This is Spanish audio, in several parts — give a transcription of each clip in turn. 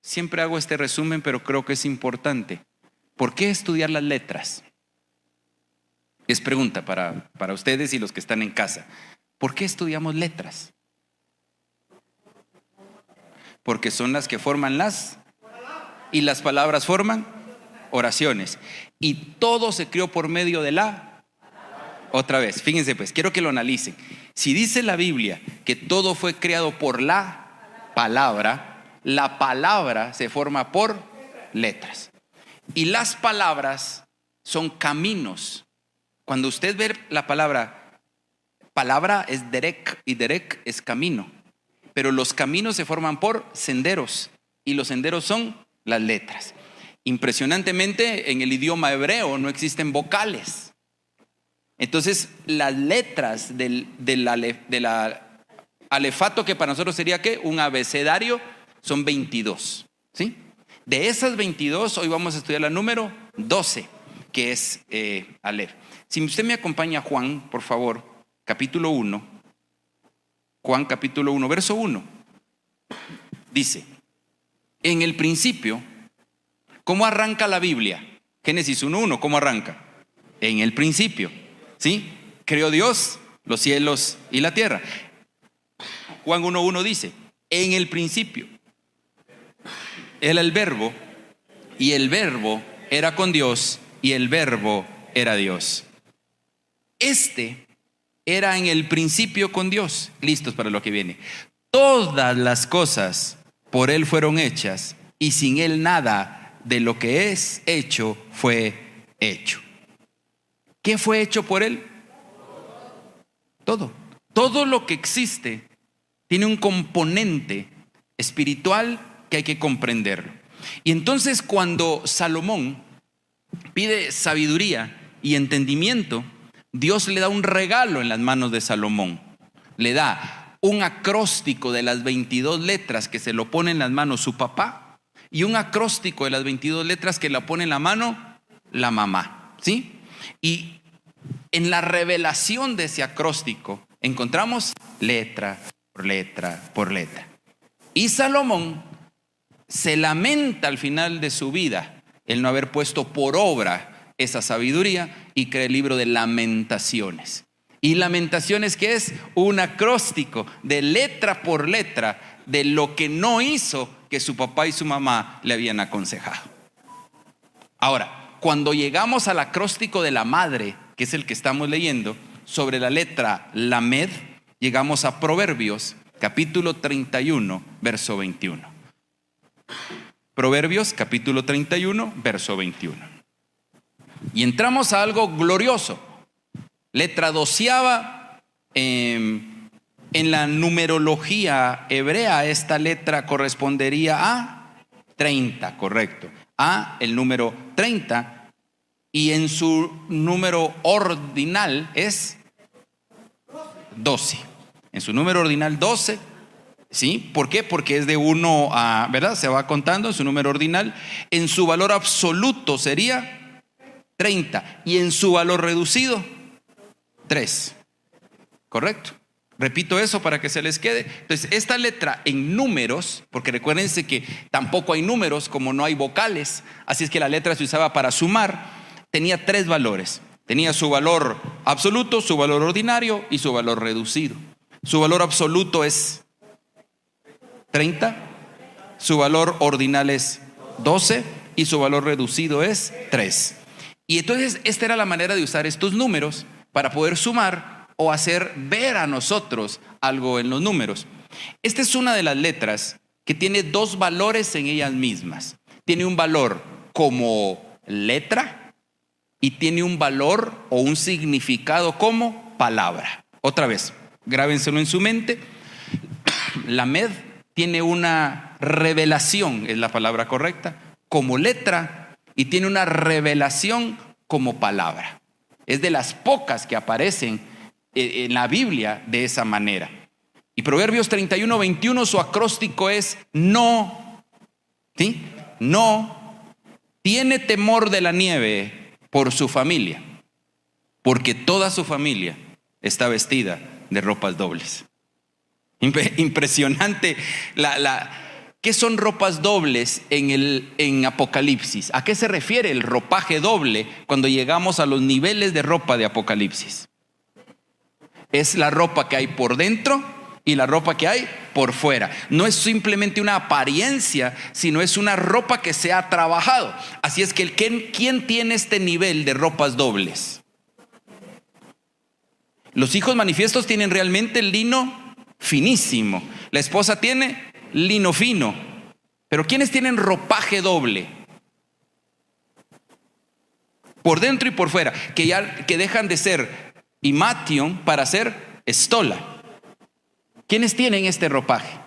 siempre hago este resumen, pero creo que es importante. ¿Por qué estudiar las letras? Es pregunta para ustedes y los que están en casa. ¿Por qué estudiamos letras? Porque son las que forman y las palabras forman oraciones. Y todo se creó por medio de otra vez, fíjense pues, quiero que lo analicen. Si dice la Biblia que todo fue creado por la palabra se forma por letras. Y las palabras son caminos. Cuando usted ve la palabra es derek y derek es camino. Pero los caminos se forman por senderos y los senderos son las letras. Impresionantemente, en el idioma hebreo no existen vocales. Entonces, las letras del alefato, que para nosotros sería ¿qué? Un abecedario, son 22, ¿sí? De esas 22, hoy vamos a estudiar la número 12, que es Alef. Si usted me acompaña a Juan, por favor, capítulo 1. Juan capítulo 1, verso 1. Dice, en el principio, ¿cómo arranca la Biblia? Génesis 1:1, ¿cómo arranca? En el principio, ¿sí? Creó Dios los cielos y la tierra. Juan 1:1 dice, en el principio era el verbo, y el verbo era con Dios, y el verbo era Dios. Este era en el principio con Dios. Listos para lo que viene. Todas las cosas por Él fueron hechas, y sin Él nada de lo que es hecho fue hecho. ¿Qué fue hecho por Él? Todo. Todo lo que existe tiene un componente espiritual que hay que comprenderlo. Y entonces cuando Salomón pide sabiduría y entendimiento, Dios le da un regalo en las manos de Salomón. Le da un acróstico de las 22 letras que se lo pone en las manos su papá, y un acróstico de las 22 letras que la pone en la mano la mamá, ¿sí? Y en la revelación de ese acróstico encontramos letra por letra por letra. Y Salomón se lamenta al final de su vida el no haber puesto por obra esa sabiduría, y crea el libro de Lamentaciones. Y Lamentaciones, que es un acróstico de letra por letra de lo que no hizo que su papá y su mamá le habían aconsejado. Ahora, cuando llegamos al acróstico de la madre, que es el que estamos leyendo, sobre la letra Lamed, llegamos a Proverbios capítulo 31, verso 21. Proverbios capítulo 31, verso 21. Y entramos a algo glorioso. Letra 12, en la numerología hebrea, esta letra correspondería a 30, correcto. A el número 30, y en su número ordinal es 12. En su número ordinal 12, ¿sí? ¿Por qué? Porque es de 1 a, ¿verdad? Se va contando en su número ordinal. En su valor absoluto sería 30, y en su valor reducido 3. ¿Correcto? Repito eso para que se les quede. Entonces, esta letra en números, porque recuérdense que tampoco hay números como no hay vocales, así es que la letra se usaba para sumar, tenía 3 valores. Tenía su valor absoluto, su valor ordinario y su valor reducido. Su valor absoluto es 30, su valor ordinal es 12 y su valor reducido es 3. Y entonces esta era la manera de usar estos números para poder sumar o hacer ver a nosotros algo en los números. Esta es una de las letras que tiene 2 valores en ellas mismas. Tiene un valor como letra y tiene un valor o un significado como palabra. Otra vez, grábenselo en su mente. Lamed tiene una revelación, es la palabra correcta, como letra, y tiene una revelación como palabra. Es de las pocas que aparecen en la Biblia de esa manera. Y Proverbios 31, 21, su acróstico es no, ¿sí? No tiene temor de la nieve por su familia, porque toda su familia está vestida de ropas dobles. Impresionante ¿Qué son ropas dobles en Apocalipsis? ¿A qué se refiere el ropaje doble cuando llegamos a los niveles de ropa de Apocalipsis? Es la ropa que hay por dentro y la ropa que hay por fuera. No es simplemente una apariencia, sino es una ropa que se ha trabajado. Así es que ¿quién tiene este nivel de ropas dobles? Los hijos manifiestos tienen realmente el lino finísimo. La esposa tiene lino fino. Pero ¿quiénes tienen ropaje doble? Por dentro y por fuera, que dejan de ser imation para ser estola. ¿Quiénes tienen este ropaje?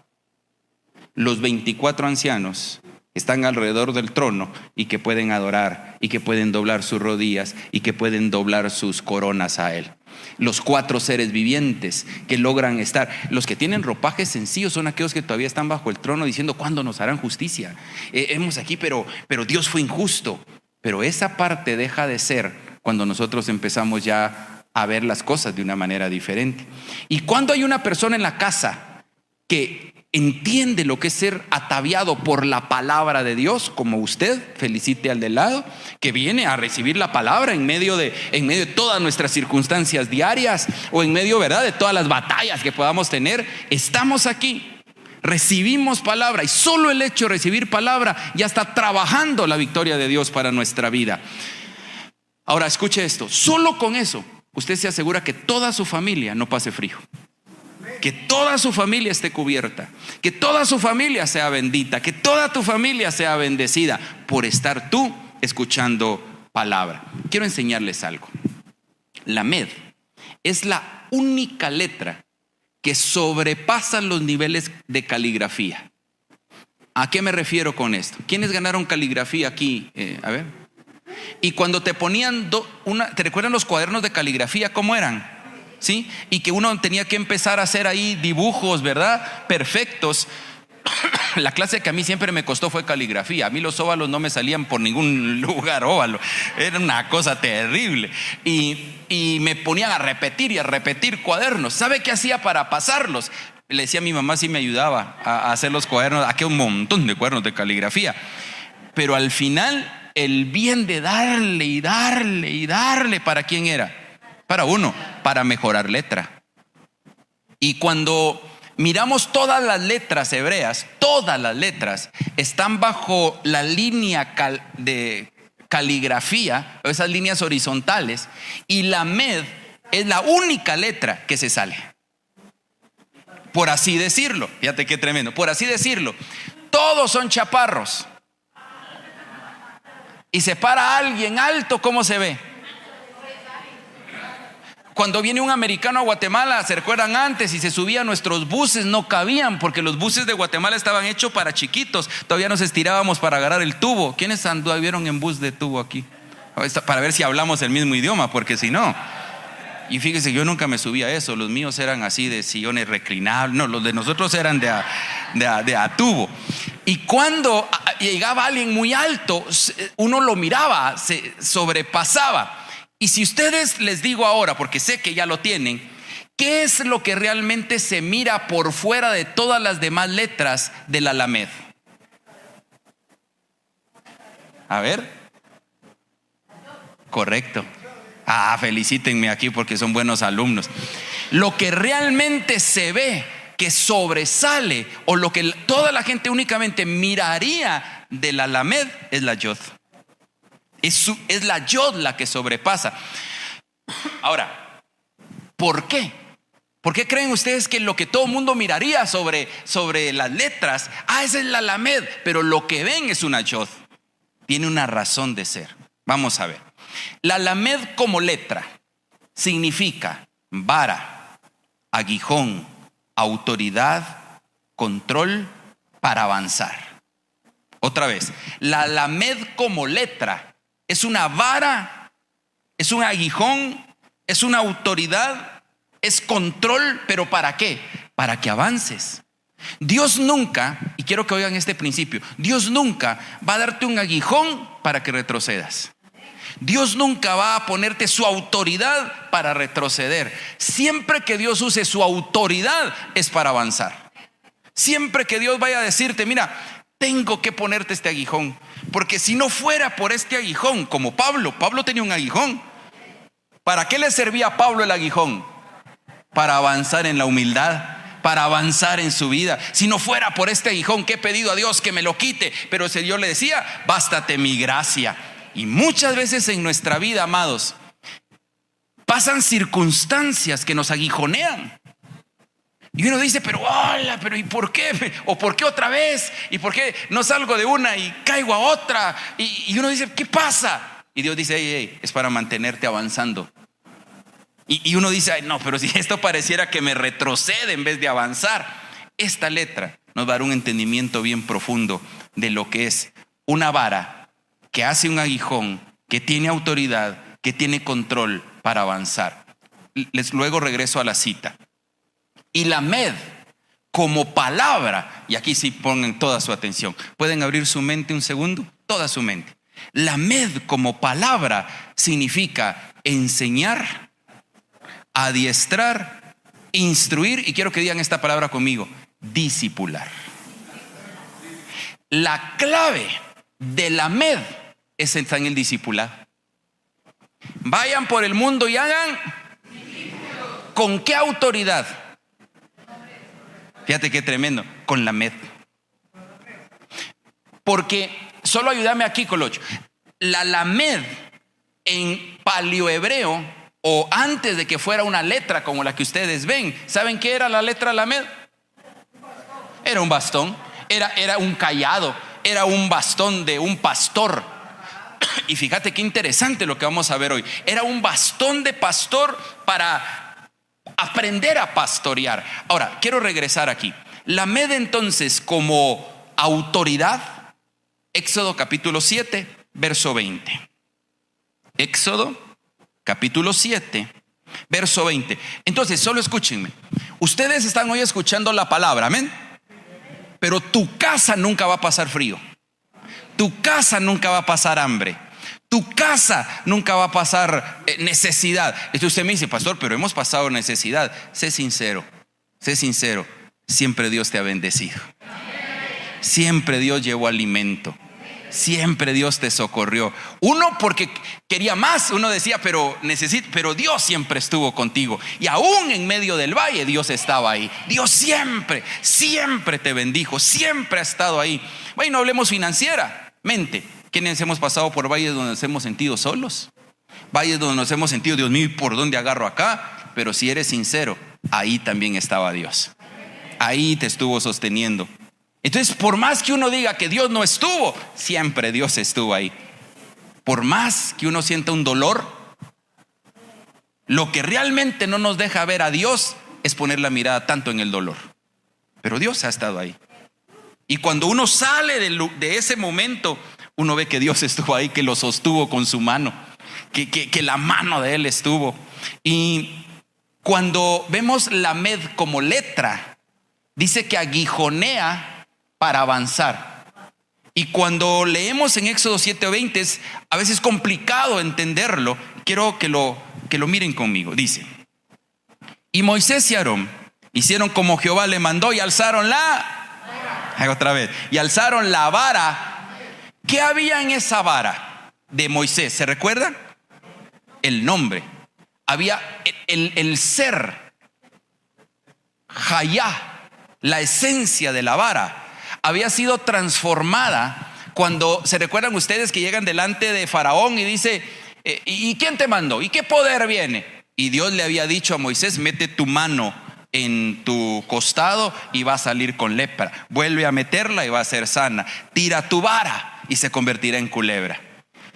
Los 24 ancianos están alrededor del trono y que pueden adorar y que pueden doblar sus rodillas y que pueden doblar sus coronas a Él. Los 4 seres vivientes que logran estar. Los que tienen ropajes sencillos son aquellos que todavía están bajo el trono diciendo: ¿cuándo nos harán justicia? Hemos aquí, pero Dios fue injusto. Pero esa parte deja de ser cuando nosotros empezamos ya a ver las cosas de una manera diferente. Y cuando hay una persona en la casa que entiende lo que es ser ataviado por la palabra de Dios, como usted, felicite al de lado, que viene a recibir la palabra en medio de todas nuestras circunstancias diarias, o en medio, ¿verdad?, de todas las batallas que podamos tener. Estamos aquí, recibimos palabra, y solo el hecho de recibir palabra ya está trabajando la victoria de Dios para nuestra vida. Ahora escuche esto, solo con eso usted se asegura que toda su familia no pase frío, que toda su familia esté cubierta, que toda su familia sea bendita, que toda tu familia sea bendecida por estar tú escuchando palabra. Quiero enseñarles algo. La Med es la única letra que sobrepasa los niveles de caligrafía. ¿A qué me refiero con esto? ¿Quiénes ganaron caligrafía aquí? A ver. Y cuando te ponían ¿te recuerdan los cuadernos de caligrafía cómo eran? ¿Sí? Y que uno tenía que empezar a hacer ahí dibujos, ¿verdad?, perfectos. La clase que a mí siempre me costó fue caligrafía. A mí los óvalos no me salían por ningún lugar óvalo. Era una cosa terrible. Y me ponían a repetir cuadernos. ¿Sabe qué hacía para pasarlos? Le decía a mi mamá si me ayudaba a hacer los cuadernos. Aquí un montón de cuadernos de caligrafía. Pero al final, el bien de darle y darle y darle, ¿para quién era? Para uno, para mejorar letra. Y cuando miramos todas las letras hebreas, todas las letras están bajo la línea de caligrafía, esas líneas horizontales, y la Med es la única letra que se sale. Por así decirlo, fíjate qué tremendo, por así decirlo, todos son chaparros. Y se para alguien alto, ¿cómo se ve? Cuando viene un americano a Guatemala, ¿se recuerdan antes? Y se subía a nuestros buses, no cabían, porque los buses de Guatemala estaban hechos para chiquitos. Todavía nos estirábamos para agarrar el tubo. ¿Quiénes anduvieron en bus de tubo aquí? Para ver si hablamos el mismo idioma, porque si no. Y fíjese, yo nunca me subía a eso. Los míos eran así de sillones reclinables. No, los de nosotros eran de a tubo. Y cuando llegaba alguien muy alto, uno lo miraba, se sobrepasaba. Y si ustedes, les digo ahora, porque sé que ya lo tienen, ¿qué es lo que realmente se mira por fuera de todas las demás letras de la Lamed? A ver. Correcto. Felicítenme aquí porque son buenos alumnos. Lo que realmente se ve, que sobresale, o lo que toda la gente únicamente miraría de la Lamed, es la Yod. Es la Yod la que sobrepasa. Ahora, ¿por qué? ¿Por qué creen ustedes que lo que todo el mundo miraría sobre las letras, esa es la Lamed, pero lo que ven es una Yod? Tiene una razón de ser. Vamos a ver. La Lamed como letra significa vara, aguijón, autoridad, control para avanzar. Otra vez, la Lamed como letra es una vara, es un aguijón, es una autoridad, es control, pero ¿para qué? Para que avances. Dios nunca, y quiero que oigan este principio, Dios nunca va a darte un aguijón para que retrocedas. Dios nunca va a ponerte su autoridad para retroceder. Siempre que Dios use su autoridad es para avanzar. Siempre que Dios vaya a decirte, mira, tengo que ponerte este aguijón, porque si no fuera por este aguijón, como Pablo tenía un aguijón. ¿Para qué le servía a Pablo el aguijón? Para avanzar en la humildad, para avanzar en su vida. Si no fuera por este aguijón que he pedido a Dios que me lo quite, pero ese Dios le decía, bástate mi gracia. Y muchas veces en nuestra vida, amados, pasan circunstancias que nos aguijonean. Y uno dice, pero hola, pero ¿y por qué? ¿O por qué otra vez? ¿Y por qué no salgo de una y caigo a otra? Y uno dice, ¿qué pasa? Y Dios dice, hey, es para mantenerte avanzando. Y uno dice, ay, no, pero si esto pareciera que me retrocede en vez de avanzar. Esta letra nos va a dar un entendimiento bien profundo de lo que es una vara que hace un aguijón, que tiene autoridad, que tiene control para avanzar. Luego regreso a la cita. Y lamed como palabra, y aquí sí pongan toda su atención. ¿Pueden abrir su mente un segundo? Toda su mente. Lamed como palabra significa enseñar, adiestrar, instruir, y quiero que digan esta palabra conmigo, discipular. La clave de lamed está en el discipulado. Vayan por el mundo y hagan. ¿Con qué autoridad? Fíjate qué tremendo, con lamed. Porque, solo ayúdame aquí, Colocho. La lamed en paleohebreo, o antes de que fuera una letra como la que ustedes ven, ¿saben qué era la letra lamed? Era un bastón, era un cayado, era un bastón de un pastor. Y fíjate qué interesante lo que vamos a ver hoy. Era un bastón de pastor para aprender a pastorear. Ahora, quiero regresar aquí. Lamed entonces como autoridad, Éxodo capítulo 7, verso 20. Éxodo capítulo 7, verso 20. Entonces, solo escúchenme. Ustedes están hoy escuchando la palabra, amén. Pero tu casa nunca va a pasar frío. Tu casa nunca va a pasar hambre. Tu casa nunca va a pasar necesidad. Entonces usted me dice, pastor, pero hemos pasado necesidad. Sé sincero. Siempre Dios te ha bendecido. Siempre Dios llevó alimento. Siempre Dios te socorrió. Uno porque quería más. Uno decía, pero Dios siempre estuvo contigo. Y aún en medio del valle Dios estaba ahí. Dios siempre te bendijo. Siempre ha estado ahí. Bueno, no hablemos financieramente. ¿Quiénes hemos pasado por valles donde nos hemos sentido solos? Valles donde nos hemos sentido, Dios mío, ¿por dónde agarro acá? Pero si eres sincero, ahí también estaba Dios. Ahí te estuvo sosteniendo. Entonces, por más que uno diga que Dios no estuvo, siempre Dios estuvo ahí. Por más que uno sienta un dolor, lo que realmente no nos deja ver a Dios es poner la mirada tanto en el dolor. Pero Dios ha estado ahí. Y cuando uno sale de ese momento, uno ve que Dios estuvo ahí, que lo sostuvo con su mano, que la mano de Él estuvo. Y cuando vemos lamed como letra, dice que aguijonea para avanzar. Y cuando leemos en Éxodo 7:20 es a veces complicado entenderlo. Quiero que lo miren conmigo. Dice: y Moisés y Aarón hicieron como Jehová le mandó y alzaron otra vez, y alzaron la vara. ¿Qué había en esa vara de Moisés? ¿Se recuerdan? El nombre. Había el ser, Hayá, la esencia de la vara. Había sido transformada cuando, ¿se recuerdan ustedes que llegan delante de Faraón y dice, ¿y quién te mandó? ¿Y qué poder viene? Y Dios le había dicho a Moisés, mete tu mano en tu costado y va a salir con lepra. Vuelve a meterla y va a ser sana. Tira tu vara y se convertirá en culebra.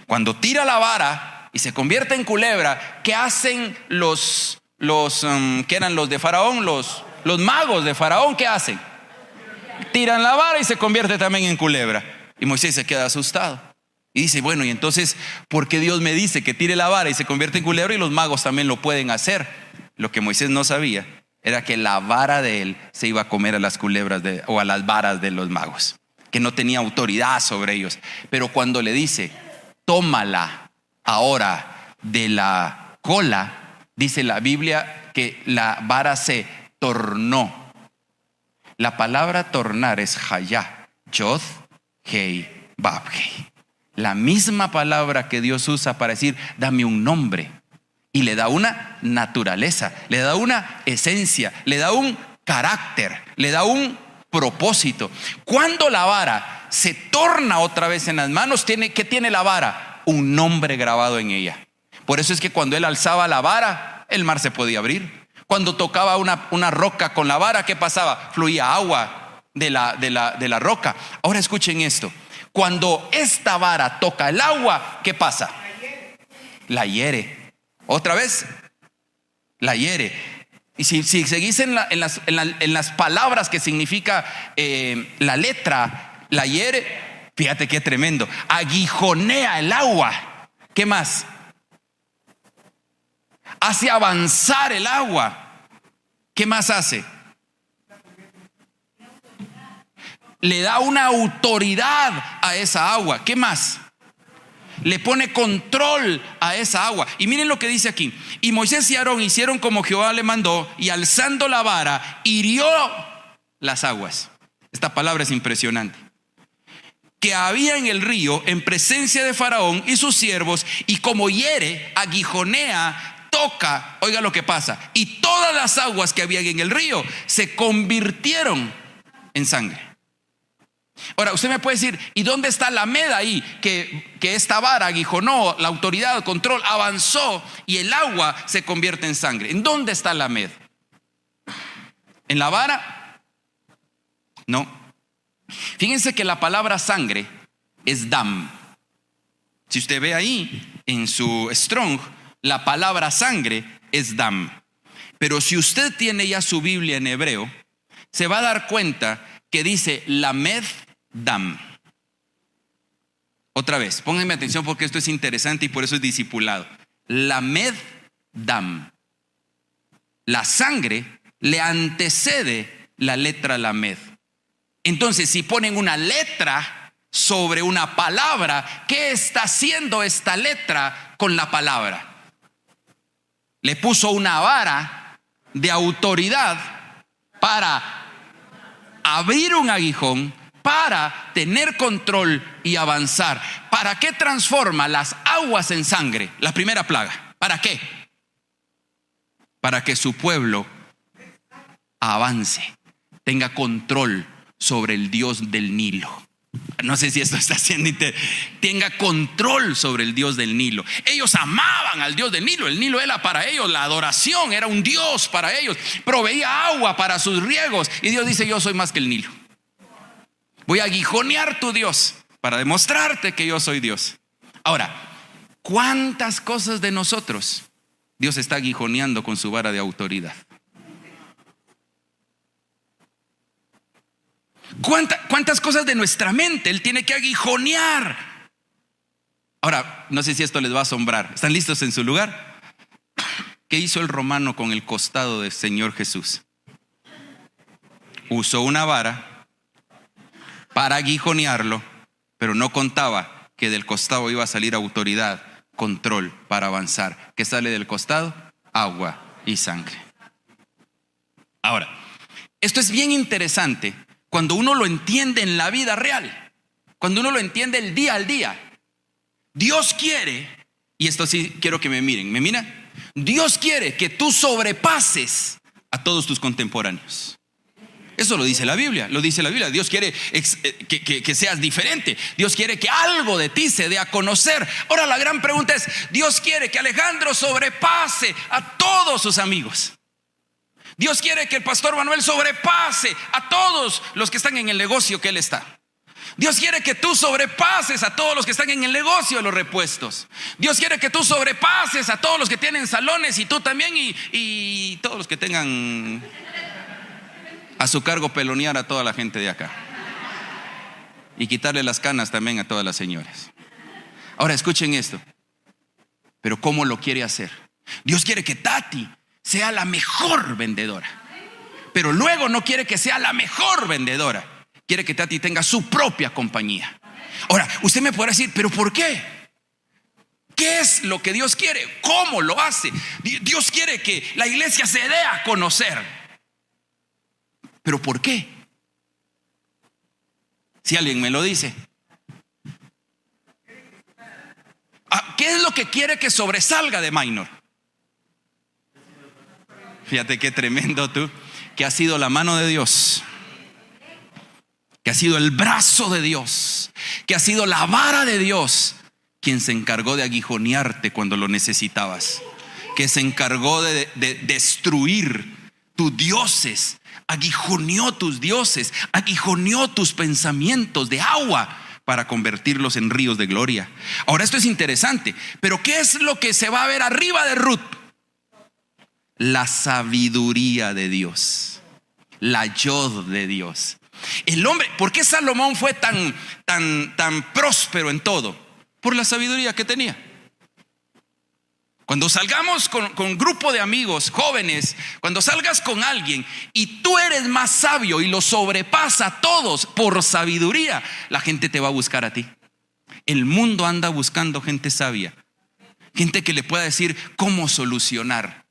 Cuando tira la vara y se convierte en culebra, ¿qué hacen que eran los de Faraón? Los magos de Faraón, ¿qué hacen? Tiran la vara y se convierte también en culebra. Y Moisés se queda asustado y dice, bueno, y entonces, ¿por qué Dios me dice que tire la vara y se convierte en culebra y los magos también lo pueden hacer? Lo que Moisés no sabía era que la vara de él se iba a comer a las culebras o a las varas de los magos, que no tenía autoridad sobre ellos. Pero cuando le dice, tómala ahora de la cola, dice la Biblia que la vara se tornó. La palabra tornar es hayá, yod, hei, bab, hei. La misma palabra que Dios usa para decir, dame un nombre. Y le da una naturaleza, le da una esencia, le da un carácter, le da un propósito. Cuando la vara se torna otra vez en las manos, ¿qué tiene la vara? Un nombre grabado en ella. Por eso es que cuando él alzaba la vara, el mar se podía abrir. Cuando tocaba una roca con la vara, ¿qué pasaba? Fluía agua de la roca. Ahora escuchen esto. Cuando esta vara toca el agua, ¿qué pasa? La hiere. Otra vez, la hiere. Y si seguís en las palabras que significa la letra, la hiere, fíjate qué tremendo. Aguijonea el agua. ¿Qué más? Hace avanzar el agua. ¿Qué más hace? Le da una autoridad a esa agua. ¿Qué más? Le pone control a esa agua. Y miren lo que dice aquí. Y Moisés y Aarón hicieron como Jehová le mandó, y alzando la vara, hirió las aguas. Esta palabra es impresionante. Que había en el río en presencia de Faraón y sus siervos, y como hiere, aguijonea, toca, oiga lo que pasa, y todas las aguas que había en el río se convirtieron en sangre. Ahora, usted me puede decir, ¿y dónde está la meda ahí? Que esta vara aguijonó, la autoridad, el control, avanzó y el agua se convierte en sangre. ¿En dónde está la meda? ¿En la vara? No. Fíjense que la palabra sangre es dam. Si usted ve ahí en su Strong, la palabra sangre es dam. Pero si usted tiene ya su Biblia en hebreo, se va a dar cuenta que dice lamed dam. Otra vez, pónganme atención porque esto es interesante y por eso es discipulado. Lamed dam. La sangre le antecede la letra lamed. Entonces, si ponen una letra sobre una palabra, ¿qué está haciendo esta letra con la palabra? Le puso una vara de autoridad para abrir un aguijón, para tener control y avanzar. ¿Para qué transforma las aguas en sangre? La primera plaga. ¿Para qué? Para que su pueblo avance, tenga control sobre el Dios del Nilo. No sé si esto está haciendo, tenga control sobre el Dios del Nilo. Ellos amaban al Dios del Nilo. El Nilo era para ellos la adoración, era un Dios para ellos. Proveía agua para sus riegos. Y Dios dice: yo soy más que el Nilo. Voy a aguijonear tu Dios para demostrarte que yo soy Dios. Ahora, ¿cuántas cosas de nosotros Dios está aguijoneando con su vara de autoridad? ¿Cuántas cosas de nuestra mente Él tiene que aguijonear? Ahora, no sé si esto les va a asombrar. ¿Están listos en su lugar? ¿Qué hizo el romano con el costado del Señor Jesús? Usó una vara para aguijonearlo, pero no contaba que del costado iba a salir autoridad, control para avanzar. ¿Qué sale del costado? Agua y sangre. Ahora, esto es bien interesante cuando uno lo entiende en la vida real, cuando uno lo entiende el día al día. Dios quiere, y esto sí quiero que me miren, ¿me miran? Dios quiere que tú sobrepases a todos tus contemporáneos. Eso lo dice la Biblia, Dios quiere que seas diferente. Dios quiere que algo de ti se dé a conocer. Ahora la gran pregunta es: Dios quiere que Alejandro sobrepase a todos sus amigos. Dios quiere que el pastor Manuel sobrepase a todos los que están en el negocio que él está. Dios quiere que tú sobrepases a todos los que están en el negocio de los repuestos. Dios quiere que tú sobrepases a todos los que tienen salones, y tú también, y todos los que tengan a su cargo pelonear a toda la gente de acá y quitarle las canas también a todas las señoras. Ahora escuchen esto. Pero ¿cómo lo quiere hacer? Dios quiere que Tati sea la mejor vendedora, pero luego no quiere que sea la mejor vendedora. Quiere que Tati tenga su propia compañía. Ahora, usted me podrá decir: ¿pero por qué? ¿Qué es lo que Dios quiere? ¿Cómo lo hace? Dios quiere que la iglesia se dé a conocer. ¿Pero por qué? Si alguien me lo dice. ¿Qué es lo que quiere que sobresalga de Minor? Fíjate qué tremendo tú, que ha sido la mano de Dios, que ha sido el brazo de Dios, que ha sido la vara de Dios, quien se encargó de aguijonearte cuando lo necesitabas, que se encargó de destruir tus dioses, aguijoneó tus dioses, aguijoneó tus pensamientos de agua para convertirlos en ríos de gloria. Ahora, esto es interesante, pero ¿qué es lo que se va a ver arriba de Ruth? La sabiduría de Dios, la yod de Dios. El hombre, ¿por qué Salomón fue tan próspero en todo? Por la sabiduría que tenía. Cuando salgamos con grupo de amigos jóvenes, cuando salgas con alguien y tú eres más sabio y lo sobrepasa a todos por sabiduría, la gente te va a buscar a ti. El mundo anda buscando gente sabia, gente que le pueda decir cómo solucionar,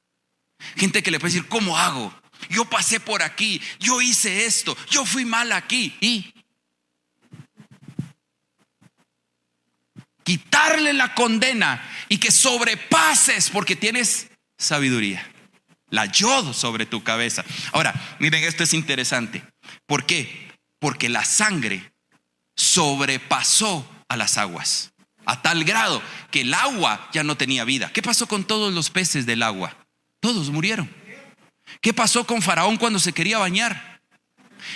gente que le pueda decir cómo hago. Yo pasé por aquí, yo hice esto, yo fui mal aquí. Y quitarle la condena y que sobrepases porque tienes sabiduría, la yod sobre tu cabeza. Ahora, miren, esto es interesante. ¿Por qué? Porque la sangre sobrepasó a las aguas a tal grado que el agua ya no tenía vida. ¿Qué pasó con todos los peces del agua? Todos murieron. ¿Qué pasó con Faraón cuando se quería bañar?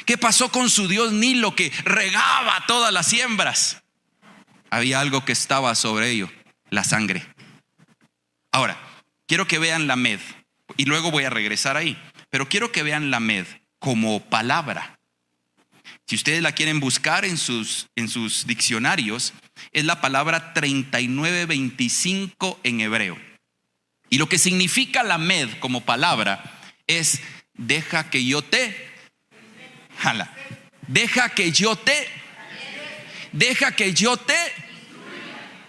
¿Qué pasó con su dios Nilo que regaba todas las siembras? Había algo que estaba sobre ello, la sangre. Ahora, quiero que vean la med, y luego voy a regresar ahí, pero quiero que vean la med como palabra. Si ustedes la quieren buscar en sus diccionarios, es la palabra 3925 en hebreo. Y lo que significa la med como palabra es: deja que yo te, deja que yo te,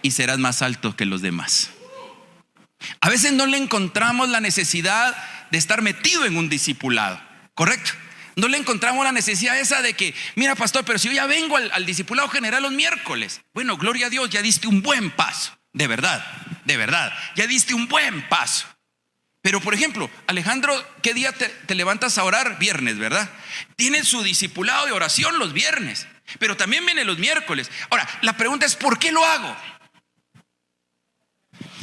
y serás más alto que los demás. A veces no le encontramos la necesidad de estar metido en un discipulado, ¿correcto? No le encontramos la necesidad esa de que, mira, pastor, pero si yo ya vengo al discipulado general los miércoles. Bueno, gloria a Dios, ya diste un buen paso, de verdad, ya diste un buen paso. Pero por ejemplo, Alejandro, ¿qué día te levantas a orar? Viernes, ¿verdad? Tienen su discipulado de oración los viernes, pero también viene los miércoles. Ahora, la pregunta es: ¿por qué lo hago?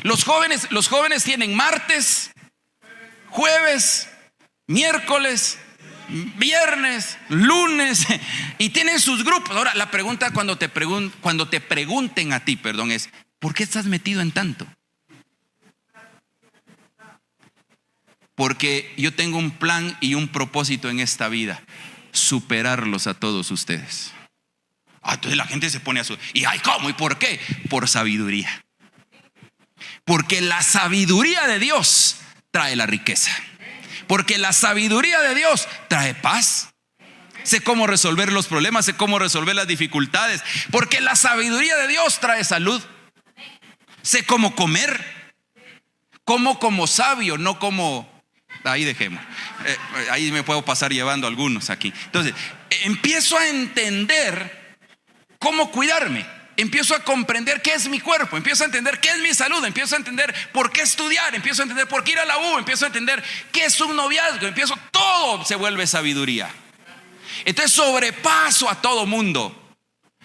Los jóvenes tienen martes, jueves, miércoles, viernes, lunes, y tienen sus grupos. Ahora, la pregunta cuando te pregunten a ti, es: ¿por qué estás metido en tanto? Porque yo tengo un plan y un propósito en esta vida: superarlos a todos ustedes. Entonces la gente se pone a ¿y cómo? ¿Y por qué? Por sabiduría. Porque la sabiduría de Dios trae la riqueza. Porque la sabiduría de Dios trae paz. Sé cómo resolver los problemas, sé cómo resolver las dificultades. Porque la sabiduría de Dios trae salud. Sé cómo comer. Como sabio, no como... Ahí dejemos. Ahí me puedo pasar llevando algunos aquí. Entonces, empiezo a entender cómo cuidarme. Empiezo a comprender qué es mi cuerpo, empiezo a entender qué es mi salud, empiezo a entender por qué estudiar, empiezo a entender por qué ir a la U, empiezo a entender qué es un noviazgo, todo se vuelve sabiduría. Entonces sobrepaso a todo mundo.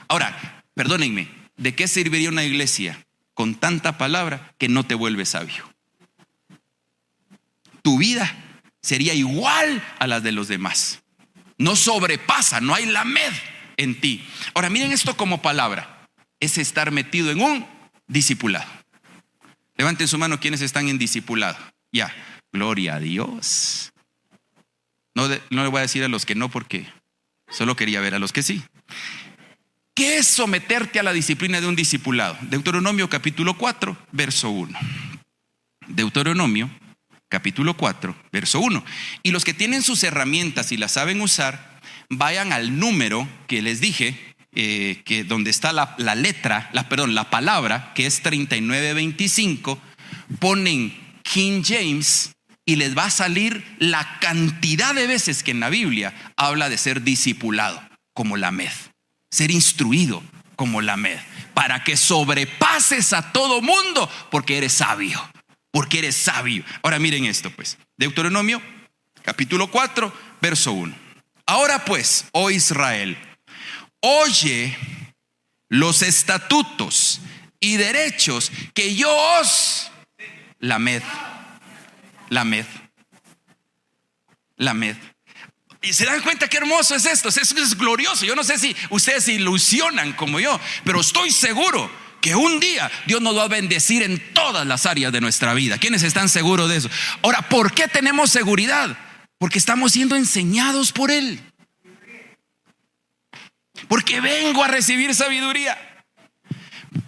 Ahora, perdónenme, ¿de qué serviría una iglesia con tanta palabra que no te vuelve sabio? Tu vida sería igual a las de los demás. No sobrepasa, no hay lamed en ti. Ahora, miren esto como palabra. Es estar metido en un discipulado. Levanten su mano quienes están en discipulado. Ya, gloria a Dios. No le voy a decir a los que no, porque solo quería ver a los que sí. ¿Qué es someterte a la disciplina de un discipulado? Deuteronomio capítulo 4, verso 1. Deuteronomio capítulo 4, verso 1. Y los que tienen sus herramientas y las saben usar, vayan al número que les dije, que donde está la palabra, que es 3925, ponen King James y les va a salir la cantidad de veces que en la Biblia habla de ser discipulado, como lamed. ser instruido como Lamed, para que sobrepases a todo mundo, porque eres sabio, porque eres sabio. Ahora miren esto pues, Deuteronomio capítulo 4, verso 1. Ahora pues, oh Israel, oye los estatutos y derechos que yo os... Lamed. Y se dan cuenta qué hermoso es esto. Eso es glorioso. Yo no sé si ustedes se ilusionan como yo, pero estoy seguro que un día Dios nos va a bendecir en todas las áreas de nuestra vida. ¿Quiénes están seguros de eso? Ahora, ¿por qué tenemos seguridad? Porque estamos siendo enseñados por Él. Porque vengo a recibir sabiduría.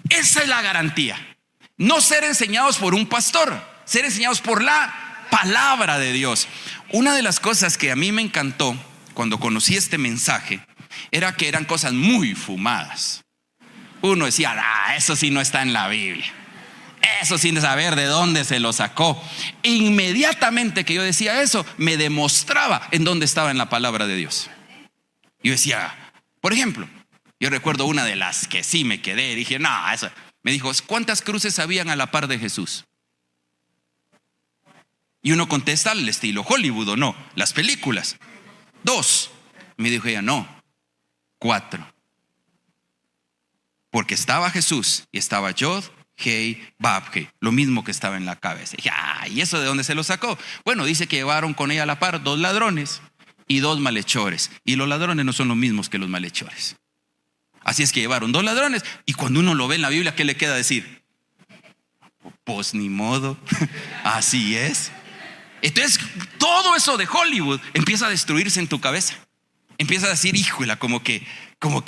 Esa es la garantía. No ser enseñados por un pastor, ser enseñados por la palabra de Dios. Una de las cosas que a mí me encantó cuando conocí este mensaje era que eran cosas muy fumadas. Uno decía, eso sí no está en la Biblia, eso sin saber de dónde se lo sacó. Inmediatamente que yo decía eso, me demostraba en dónde estaba en la palabra de Dios. Yo decía, por ejemplo, yo recuerdo una de las que sí me quedé, dije, eso. Me dijo, ¿cuántas cruces habían a la par de Jesús? Y uno contesta al estilo Hollywood, ¿o no? Las películas. 2. Me dijo ella, no, 4. Porque estaba Jesús y estaba Yod, Hei, Bab-Hei, lo mismo que estaba en la cabeza. Y dije, ¿y eso de dónde se lo sacó? Bueno, dice que llevaron con ella a la par 2 ladrones y 2 malhechores. Y los ladrones no son los mismos que los malhechores. Así es que llevaron 2 ladrones. Y cuando uno lo ve en la Biblia, ¿qué le queda decir? Pues ni modo, así es. Entonces todo eso de Hollywood empieza a destruirse en tu cabeza. Empieza a decir, híjola, como que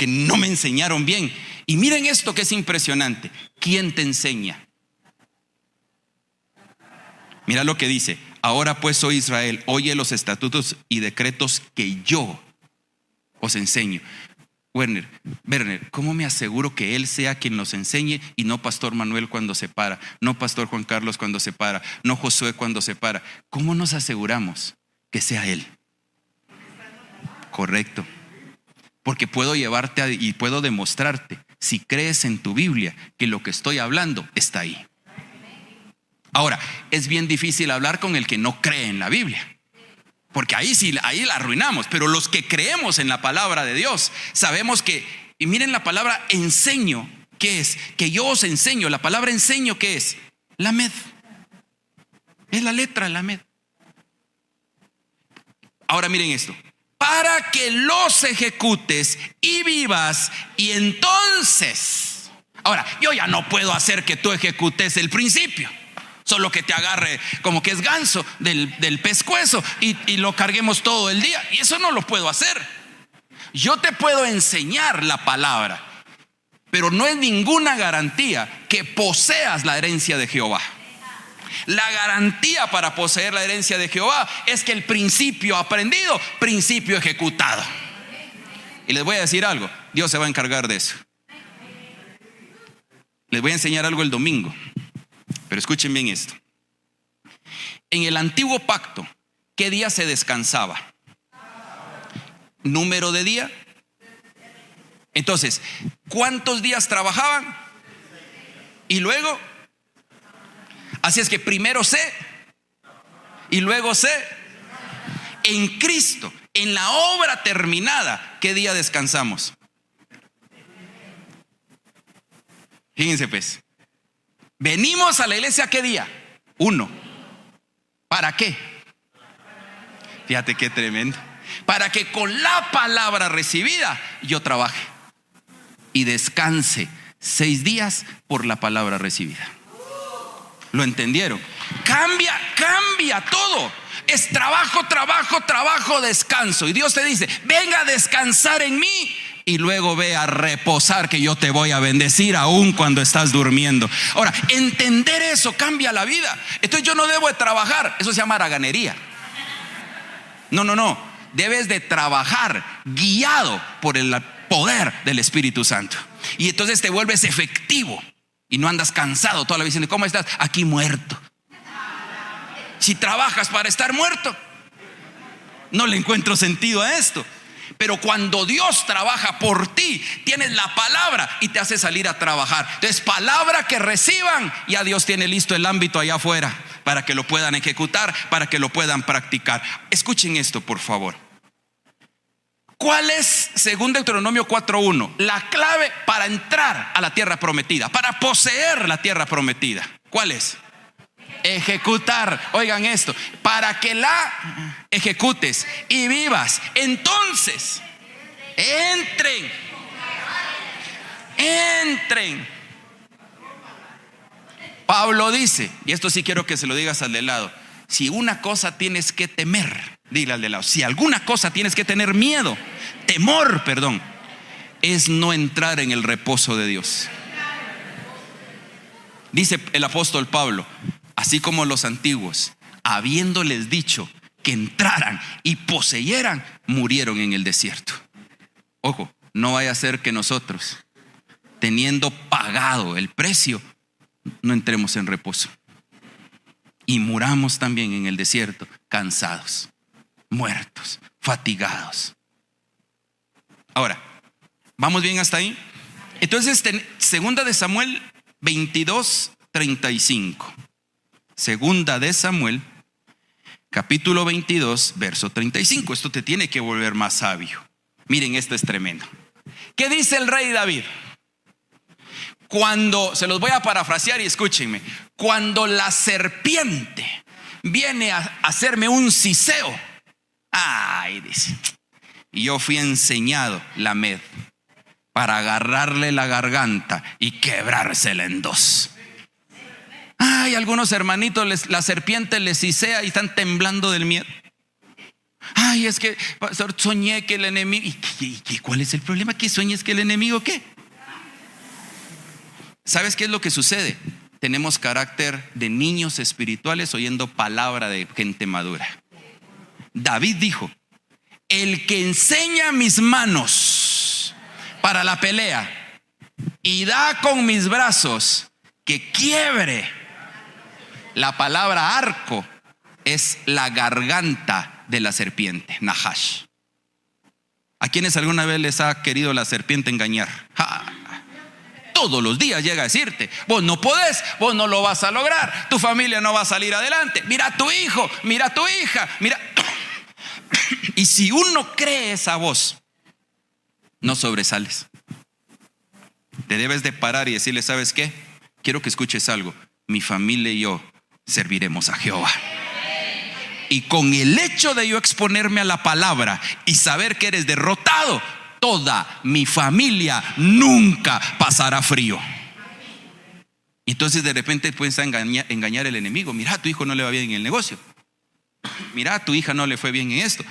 no me enseñaron bien. Y miren esto que es impresionante. ¿Quién te enseña? Mira lo que dice. Ahora pues, oh Israel, oye los estatutos y decretos que yo os enseño. Werner, ¿cómo me aseguro que Él sea quien nos enseñe y no Pastor Manuel cuando se para, no Pastor Juan Carlos cuando se para, no Josué cuando se para? ¿Cómo nos aseguramos que sea Él? Correcto. Porque puedo llevarte y puedo demostrarte, si crees en tu Biblia, que lo que estoy hablando está ahí. Ahora, es bien difícil hablar con el que no cree en la Biblia. Porque ahí la arruinamos. Pero los que creemos en la palabra de Dios, sabemos que, y miren la palabra enseño, ¿qué es? Que yo os enseño. La palabra enseño, ¿qué es? Lamed. Es la letra Lamed. Ahora miren esto. Para que los ejecutes y vivas, y entonces. Ahora, yo ya no puedo hacer que tú ejecutes el principio. Solo que te agarre como que es ganso del pescuezo y lo carguemos todo el día. Y eso no lo puedo hacer. Yo te puedo enseñar la palabra, pero no es ninguna garantía que poseas la herencia de Jehová. La garantía para poseer la herencia de Jehová es que el principio aprendido, principio ejecutado. Y les voy a decir algo, Dios se va a encargar de eso. Les voy a enseñar algo el domingo. Pero escuchen bien esto. En el antiguo pacto, ¿qué día se descansaba? ¿Número de día? Entonces, ¿cuántos días trabajaban? Y luego, así es que primero sé y luego sé. En Cristo, en la obra terminada, ¿qué día descansamos? Fíjense pues. Venimos a la iglesia, ¿qué día? 1. ¿Para qué? Fíjate qué tremendo. Para que con la palabra recibida yo trabaje y descanse 6 días por la palabra recibida. ¿Lo entendieron? Cambia todo. Es trabajo, descanso. Y Dios te dice, venga a descansar en mí. Y luego ve a reposar, que yo te voy a bendecir aún cuando estás durmiendo. Ahora, entender eso cambia la vida. Entonces yo no debo de trabajar. Eso se llama haraganería. No. Debes de trabajar guiado por el poder del Espíritu Santo. Y entonces te vuelves efectivo. Y no andas cansado toda la vida diciendo, ¿cómo estás? Aquí muerto. Si trabajas para estar muerto, no le encuentro sentido a esto. Pero cuando Dios trabaja por ti, tienes la palabra y te hace salir a trabajar. Entonces, palabra que reciban, ya Dios tiene listo el ámbito allá afuera para que lo puedan ejecutar, para que lo puedan practicar. Escuchen esto, por favor. ¿Cuál es, según Deuteronomio 4:1, la clave para entrar a la tierra prometida, para poseer la tierra prometida? ¿Cuál es? Ejecutar. Oigan esto, para que la ejecutes y vivas, entonces entren. Pablo dice, y esto sí quiero que se lo digas al de lado: si una cosa tienes que temer, dile al de lado, si alguna cosa tienes que tener miedo, temor, es no entrar en el reposo de Dios. Dice el apóstol Pablo: así como los antiguos, habiéndoles dicho que entraran y poseyeran, murieron en el desierto. Ojo, no vaya a ser que nosotros, teniendo pagado el precio, no entremos en reposo y muramos también en el desierto, cansados, muertos, fatigados. Ahora, ¿vamos bien hasta ahí? Entonces, segunda de Samuel 22:35. Segunda de Samuel, capítulo 22, verso 35. Esto te tiene que volver más sabio. Miren, esto es tremendo. ¿Qué dice el rey David? Cuando, se los voy a parafrasear y escúchenme, cuando la serpiente viene a hacerme un siseo, dice, y yo fui enseñado, Lamed, para agarrarle la garganta y quebrársela en dos. Algunos hermanitos, la serpiente les sisea y están temblando del miedo. Es que, pastor, soñé que el enemigo. ¿Y cuál es el problema? ¿Que sueñes que el enemigo qué? ¿Sabes qué es lo que sucede? Tenemos carácter de niños espirituales oyendo palabra de gente madura. David dijo: el que enseña mis manos para la pelea y da con mis brazos que quiebre. La palabra arco es la garganta de la serpiente, Nahash. ¿A quienes alguna vez les ha querido la serpiente engañar? Todos los días llega a decirte: vos no podés, vos no lo vas a lograr, tu familia no va a salir adelante, mira a tu hijo, mira a tu hija, mira. Y si uno cree esa voz, no sobresales. Te debes de parar y decirle: ¿sabes qué? Quiero que escuches algo. Mi familia y yo serviremos a Jehová. Y con el hecho de yo exponerme a la palabra y saber que eres derrotado, toda mi familia nunca pasará frío. Y entonces de repente puedes engañar el enemigo. Mira, a tu hijo no le va bien en el negocio. Mira, a tu hija no le fue bien en esto.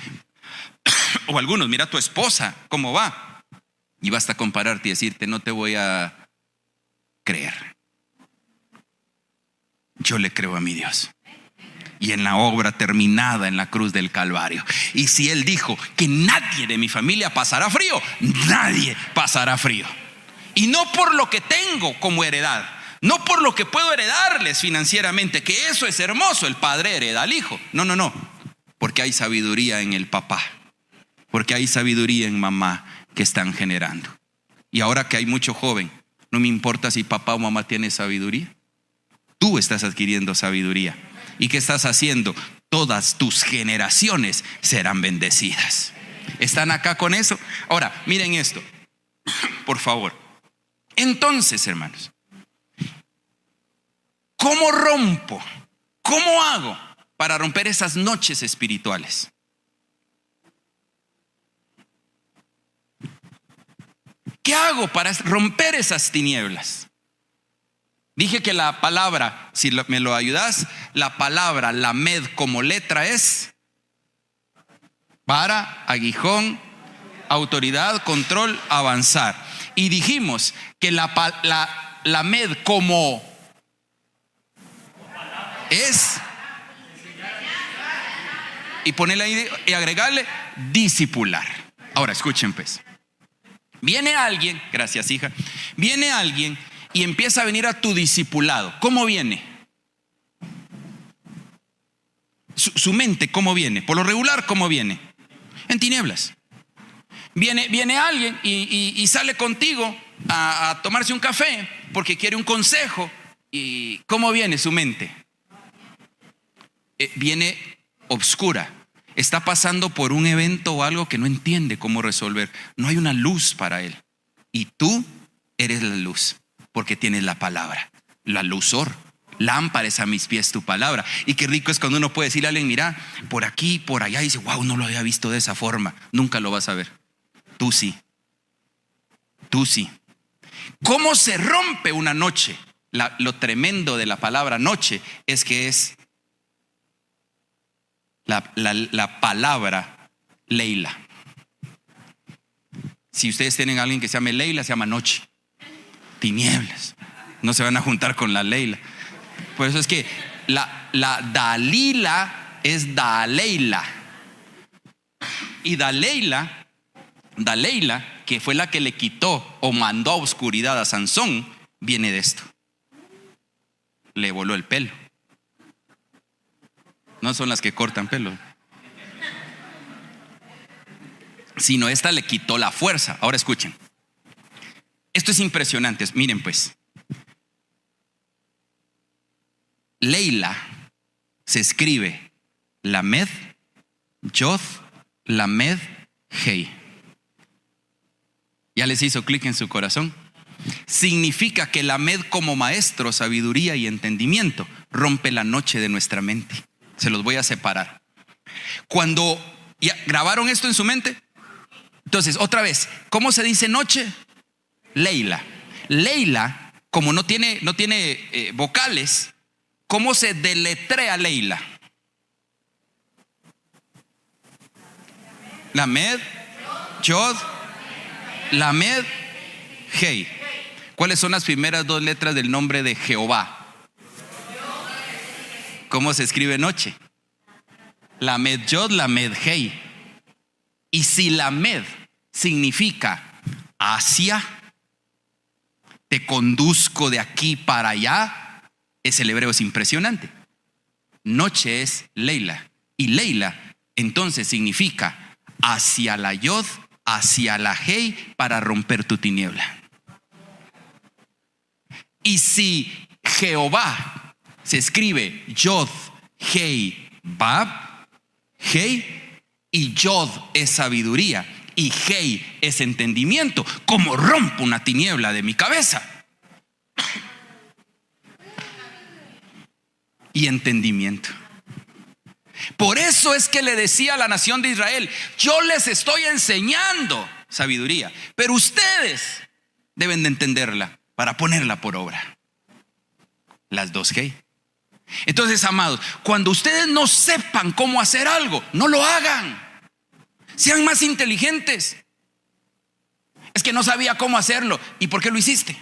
O algunos: mira a tu esposa cómo va. Y basta compararte y decirte: no te voy a creer. Yo le creo a mi Dios. Y en la obra terminada en la cruz del Calvario. Y si Él dijo que nadie de mi familia pasará frío, nadie pasará frío. Y no por lo que tengo como heredad, no por lo que puedo heredarles financieramente, que eso es hermoso, el padre hereda al hijo. No, porque hay sabiduría en el papá, porque hay sabiduría en mamá que están generando. Y ahora que hay mucho joven, no me importa si papá o mamá tiene sabiduría, tú estás adquiriendo sabiduría. ¿Y qué estás haciendo? Todas tus generaciones serán bendecidas. ¿Están acá con eso? Ahora, miren esto, por favor. Entonces, hermanos, ¿cómo rompo? ¿Cómo hago para romper esas noches espirituales? ¿Qué hago para romper esas tinieblas? Dije que la palabra, si me lo ayudas, la palabra Lamed como letra es para, aguijón, autoridad, control, avanzar. Y dijimos que la Lamed como es, y ponerle ahí y agregarle discipular. Ahora escuchen pues. Viene alguien, gracias hija, viene alguien y empieza a venir a tu discipulado. ¿Cómo viene? Su mente, ¿cómo viene? Por lo regular, ¿cómo viene? En tinieblas. Viene alguien y sale contigo a tomarse un café porque quiere un consejo. ¿Y cómo viene su mente? Viene obscura. Está pasando por un evento o algo que no entiende cómo resolver. No hay una luz para él. Y tú eres la luz porque tienes la palabra, la luzor. Lámpara es a mis pies tu palabra. Y qué rico es cuando uno puede decirle a alguien, mira, por aquí, por allá, y dice, wow, no lo había visto de esa forma. Nunca lo vas a ver. Tú sí. Tú sí. ¿Cómo se rompe una noche? Lo tremendo de la palabra noche es que es la palabra Leila. Si ustedes tienen a alguien que se llame Leila, se llama noche. Tinieblas. No se van a juntar con la Leila. Por eso es que la Dalila es Daleila. Y Daleila, que fue la que le quitó o mandó a oscuridad a Sansón, viene de esto. Le voló el pelo. No son las que cortan pelo, sino esta le quitó la fuerza. Ahora escuchen. Esto es impresionante. Miren pues. Leila se escribe Lamed, Yod, Lamed, Hei. ¿Ya les hizo clic en su corazón? Significa que Lamed como maestro, sabiduría y entendimiento rompe la noche de nuestra mente. Se los voy a separar. Cuando ya grabaron esto en su mente, entonces otra vez, ¿cómo se dice noche? Leila. Leila, como no tiene vocales, ¿cómo se deletrea Leila? Lamed, Yod, Lamed, Hei. ¿Cuáles son las primeras dos letras del nombre de Jehová? ¿Cómo se escribe noche? Lamed, Yod, Lamed, Hei. Y si Lamed significa hacia, te conduzco de aquí para allá, el hebreo es impresionante. Noche es Leila. Y Leila entonces significa hacia la Yod, hacia la Hei, para romper tu tiniebla. Y si Jehová se escribe Yod, Hei, Bab, Hei, y Yod es sabiduría y Hei es entendimiento, ¿cómo rompo una tiniebla de mi cabeza? Y entendimiento. Por eso es que le decía a la nación de Israel, yo les estoy enseñando sabiduría, pero ustedes deben de entenderla para ponerla por obra. Las dos Hei. Entonces, amados, cuando ustedes no sepan cómo hacer algo, no lo hagan. Sean más inteligentes. Es que no sabía cómo hacerlo. ¿Y por qué lo hiciste?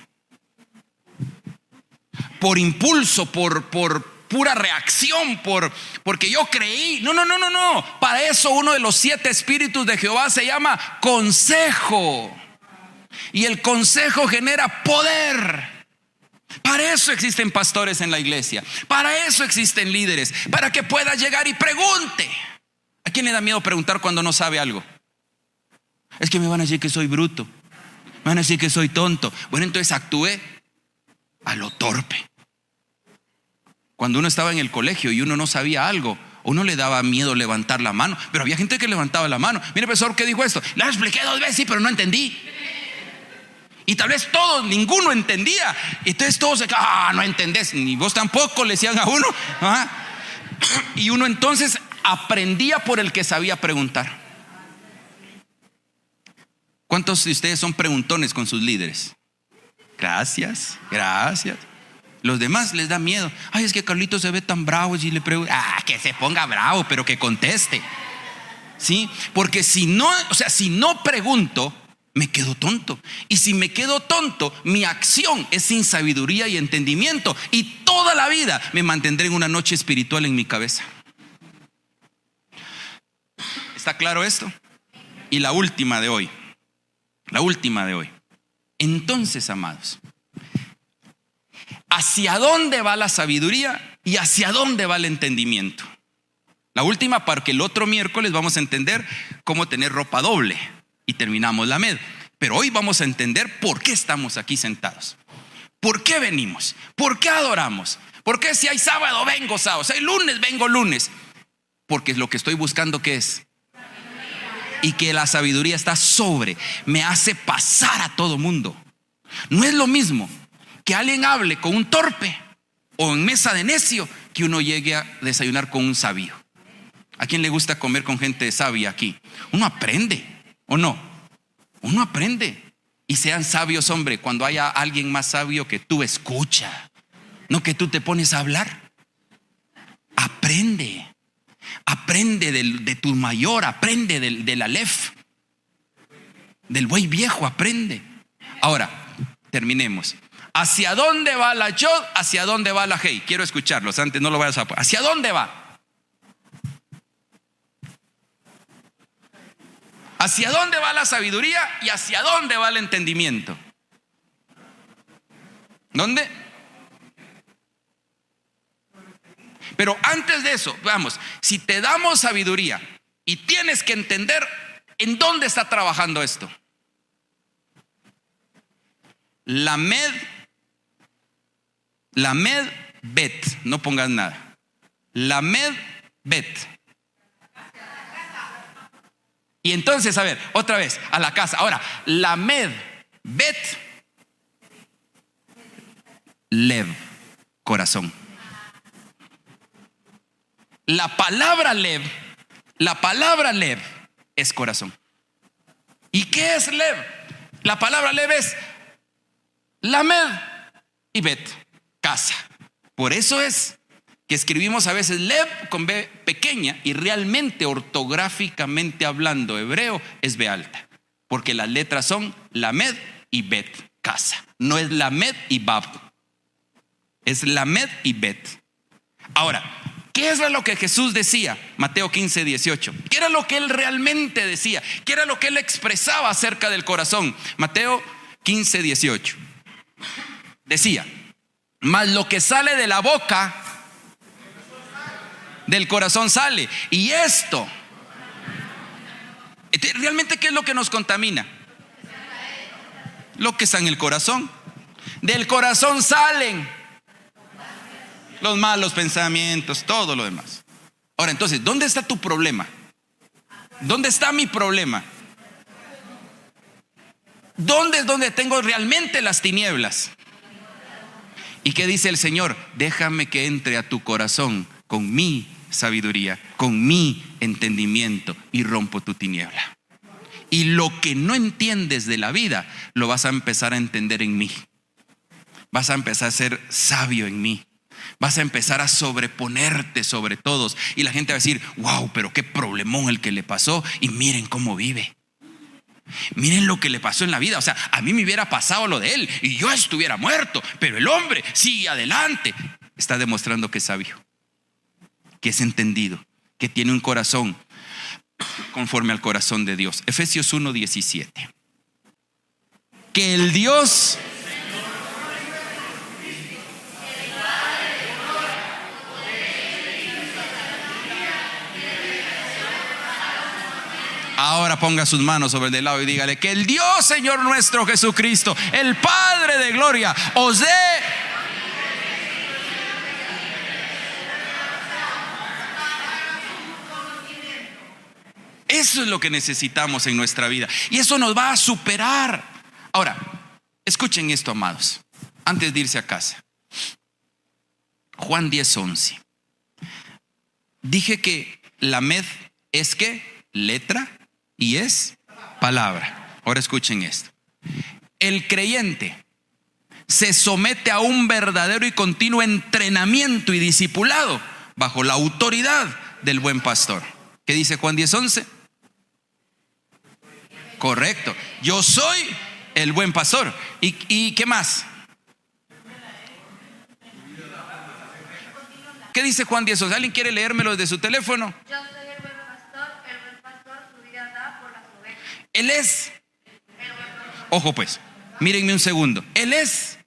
Por impulso, por pura reacción, porque yo creí. No. Para eso uno de los 7 espíritus de Jehová se llama consejo. Y el consejo genera poder. Para eso existen pastores en la iglesia. Para eso existen líderes. Para que pueda llegar y pregunte. ¿A quién le da miedo preguntar cuando no sabe algo? Es que me van a decir que soy bruto. Me van a decir que soy tonto. Bueno, entonces actúe a lo torpe. Cuando uno estaba en el colegio y uno no sabía algo, uno le daba miedo levantar la mano. Pero había gente que levantaba la mano. Mire, profesor, ¿qué dijo esto? La expliqué 2 veces, sí, pero no entendí. Y tal vez ninguno entendía. Entonces todos se no entendés, ni vos tampoco, le decían a uno. Y uno entonces aprendía por el que sabía preguntar. ¿Cuántos de ustedes son preguntones con sus líderes? Gracias. Los demás les da miedo. Ay, es que Carlito se ve tan bravo y le pregunta. Que se ponga bravo, pero que conteste. ¿Sí? Porque si no pregunto, me quedo tonto. Y si me quedo tonto, mi acción es sin sabiduría y entendimiento. Y toda la vida me mantendré en una noche espiritual en mi cabeza. ¿Está claro esto? Y la última de hoy. Entonces, amados, ¿hacia dónde va la sabiduría y hacia dónde va el entendimiento? La última, porque el otro miércoles vamos a entender cómo tener ropa doble. y terminamos la med. Pero hoy vamos a entender por qué estamos aquí sentados. ¿Por qué venimos? ¿Por qué adoramos? ¿Por qué si hay sábado vengo sábado? Si hay lunes vengo lunes. Porque lo que estoy buscando, ¿qué es? Y que la sabiduría está sobre, me hace pasar a todo mundo. No es lo mismo que alguien hable con un torpe o en mesa de necio que uno llegue a desayunar con un sabio. ¿A quién le gusta comer con gente sabia aquí? Uno aprende, ¿o no? Uno aprende. Y sean sabios, hombre, cuando haya alguien más sabio que tú, escucha. No que tú te pones a hablar. Aprende. Aprende de tu mayor, aprende del Aleph, del buey viejo, aprende. Ahora, terminemos. ¿Hacia dónde va la Yod? ¿Hacia dónde va la Hei? Quiero escucharlos, antes no lo vayas a... ¿Hacia dónde va? ¿Hacia dónde va la sabiduría y hacia dónde va el entendimiento? ¿Dónde? Pero antes de eso, vamos, si te damos sabiduría y tienes que entender en dónde está trabajando esto. La med bet, no pongas nada. La med bet. Y entonces, a ver, otra vez, a la casa. Ahora, la med bet, lev, corazón. La palabra lev es corazón. ¿Y qué es lev? La palabra lev es lamed y bet, casa. Por eso es que escribimos a veces lev con B pequeña y realmente ortográficamente hablando hebreo es B alta. Porque las letras son lamed y bet, casa. No es lamed y bab. Es lamed y bet. Ahora, ¿qué es lo que Jesús decía? Mateo 15, 18. ¿Qué era lo que él realmente decía? ¿Qué era lo que él expresaba acerca del corazón? Mateo 15, 18. Decía, mas lo que sale de la boca, del corazón sale. Y esto, ¿realmente qué es lo que nos contamina? Lo que está en el corazón. Del corazón salen los malos pensamientos, todo lo demás. Ahora, entonces, ¿dónde está tu problema? ¿Dónde está mi problema? ¿Dónde es donde tengo realmente las tinieblas? ¿Y qué dice el Señor? Déjame que entre a tu corazón con mi sabiduría, con mi entendimiento y rompo tu tiniebla. Y lo que no entiendes de la vida, lo vas a empezar a entender en mí. Vas a empezar a ser sabio en mí. Vas a empezar a sobreponerte sobre todos. Y la gente va a decir, wow, pero qué problemón el que le pasó. Y miren cómo vive. Miren lo que le pasó en la vida. O sea, a mí me hubiera pasado lo de él y yo estuviera muerto. Pero el hombre sigue adelante. Está demostrando que es sabio, que es entendido, que tiene un corazón conforme al corazón de Dios. Efesios 1:17. Que el Dios... Ahora ponga sus manos sobre el de lado y dígale que el Dios Señor nuestro Jesucristo, el Padre de gloria, os dé Eso es lo que necesitamos en nuestra vida. Y eso nos va a superar. Ahora, escuchen esto, amados, antes de irse a casa. Juan 10:11. Dije que la med es ¿qué? Letra y es palabra. Ahora escuchen esto. El creyente se somete a un verdadero y continuo entrenamiento y discipulado bajo la autoridad del buen pastor. ¿Qué dice Juan 10:11? Correcto. Yo soy el buen pastor. ¿Y qué más? ¿Qué dice Juan 10:11? ¿Alguien quiere leérmelo desde su teléfono? Yo soy el buen pastor su vida da por las ovejas. Él es. Ojo pues, mírenme un segundo. Él es.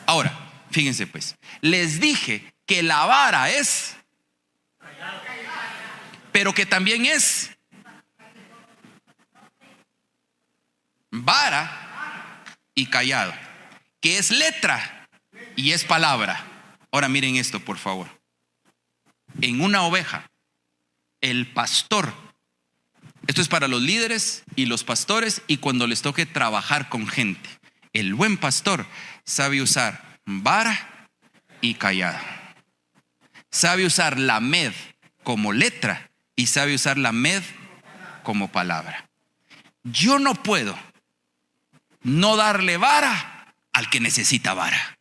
Ahora, fíjense pues, les dije que la vara es, pero que también es. vara y cayado, que es letra y es palabra. Ahora miren esto, por favor. En una oveja, el pastor, esto es para los líderes y los pastores y cuando les toque trabajar con gente, el buen pastor sabe usar vara y cayado. Sabe usar lamed como letra y sabe usar lamed como palabra. Yo no puedo no darle vara al que necesita vara.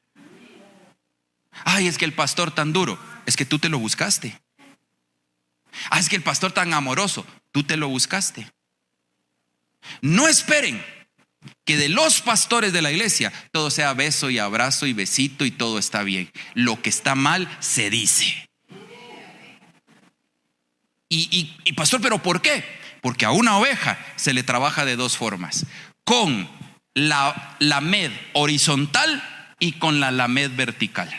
Ay, es que el pastor tan duro, es que tú te lo buscaste. Ah, es que el pastor tan amoroso, tú te lo buscaste. No esperen que de los pastores de la iglesia todo sea beso y abrazo y besito y todo está bien. Lo que está mal se dice. Y pastor, ¿pero por qué? Porque a una oveja se le trabaja de dos formas: con la lamed horizontal y con la lamed vertical.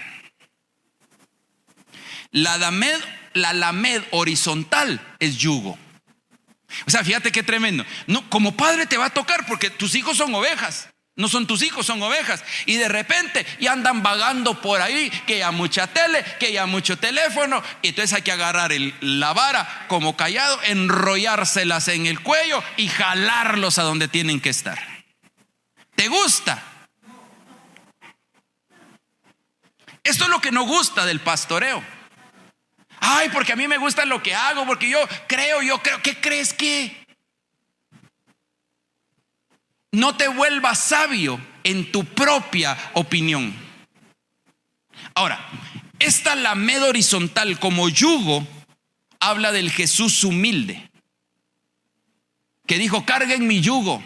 La lamed horizontal es yugo. O sea, fíjate qué tremendo. No, como padre te va a tocar porque tus hijos son ovejas. No son tus hijos, son ovejas. Y de repente ya andan vagando por ahí, que ya mucha tele, que ya mucho teléfono. Y entonces hay que agarrar la vara como cayado, enrollárselas en el cuello y jalarlos a donde tienen que estar. ¿Te gusta? Esto es lo que no gusta del pastoreo. Ay, porque a mí me gusta lo que hago, porque yo creo. ¿Qué crees que? No te vuelvas sabio en tu propia opinión. Ahora, esta lamed horizontal como yugo habla del Jesús humilde, que dijo: carguen mi yugo.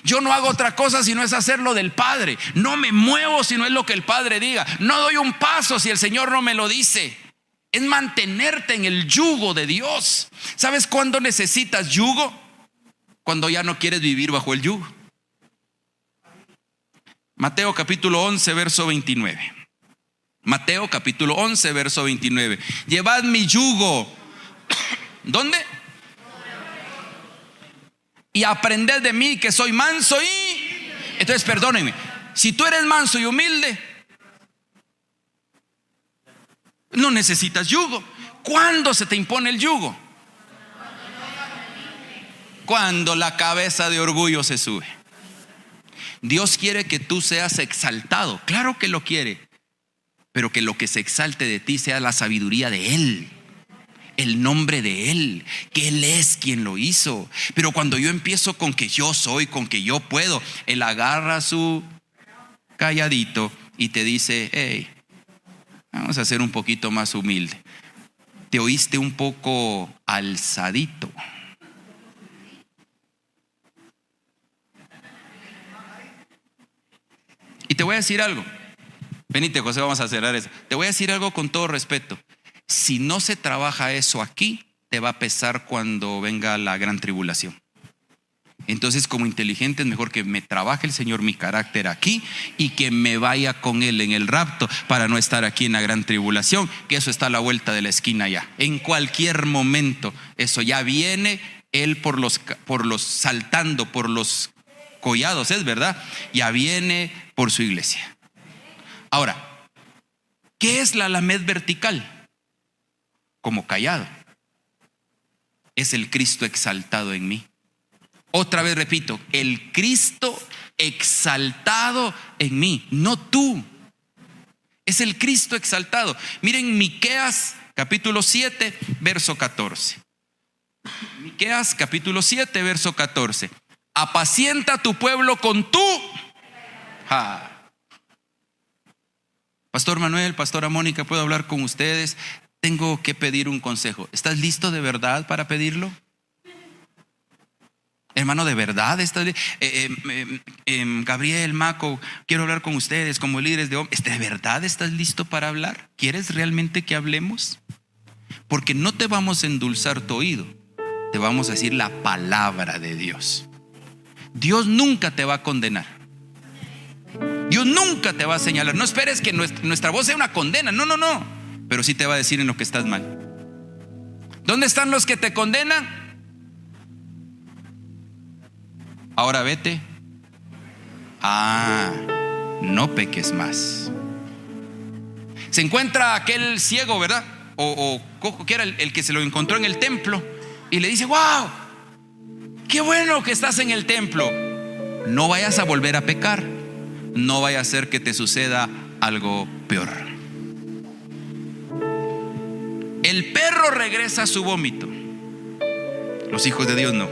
Yo no hago otra cosa si no es hacer lo del Padre. No me muevo si no es lo que el Padre diga. No doy un paso si el Señor no me lo dice. Es mantenerte en el yugo de Dios. ¿Sabes cuándo necesitas yugo? Cuando ya no quieres vivir bajo el yugo. Mateo capítulo 11 verso 29. Mateo capítulo 11 verso 29. Llevad mi yugo. ¿Dónde? Y aprended de mí, que soy manso y... Entonces perdónenme, si tú eres manso y humilde, no necesitas yugo. ¿Cuándo se te impone el yugo? Cuando la cabeza de orgullo se sube. Dios quiere que tú seas exaltado, claro que lo quiere, pero que lo que se exalte de ti sea la sabiduría de Él, el nombre de Él, que Él es quien lo hizo. Pero cuando yo empiezo con que yo soy, con que yo puedo, Él agarra su calladito y te dice: hey, vamos a ser un poquito más humilde. Te oíste un poco alzadito. Y te voy a decir algo. Venite, José, vamos a cerrar eso. Te voy a decir algo con todo respeto. Si no se trabaja eso aquí, te va a pesar cuando venga la gran tribulación. Entonces, como inteligente, es mejor que me trabaje el Señor mi carácter aquí y que me vaya con Él en el rapto para no estar aquí en la gran tribulación, que eso está a la vuelta de la esquina ya. En cualquier momento, eso ya viene. Él por los saltando por los collados, es verdad, ya viene por su iglesia. Ahora, ¿qué es la lamed vertical? Como callado. Es el Cristo exaltado en mí. Otra vez repito, el Cristo exaltado en mí, no tú. Es el Cristo exaltado. Miren Miqueas capítulo 7 verso 14. Miqueas capítulo 7 verso 14. Apacienta a tu pueblo con tu... Pastor Manuel, pastora Mónica, ¿puedo hablar con ustedes? Tengo que pedir un consejo. ¿Estás listo de verdad para pedirlo? Hermano, ¿de verdad estás Gabriel, Maco, quiero hablar con ustedes como líderes de hombres. ¿De verdad estás listo para hablar? ¿Quieres realmente que hablemos? Porque no te vamos a endulzar tu oído, te vamos a decir la palabra de Dios. Dios nunca te va a condenar. Dios nunca te va a señalar. No esperes que nuestra voz sea una condena. No. Pero sí te va a decir en lo que estás mal. ¿Dónde están los que te condenan? ahora vete. No peques más. Se encuentra aquel ciego, ¿verdad? O cojo, que era el que se lo encontró en el templo, y le dice: wow, qué bueno que estás en el templo. No vayas a volver a pecar. No vaya a ser que te suceda algo peor. El perro regresa a su vómito. Los hijos de Dios no.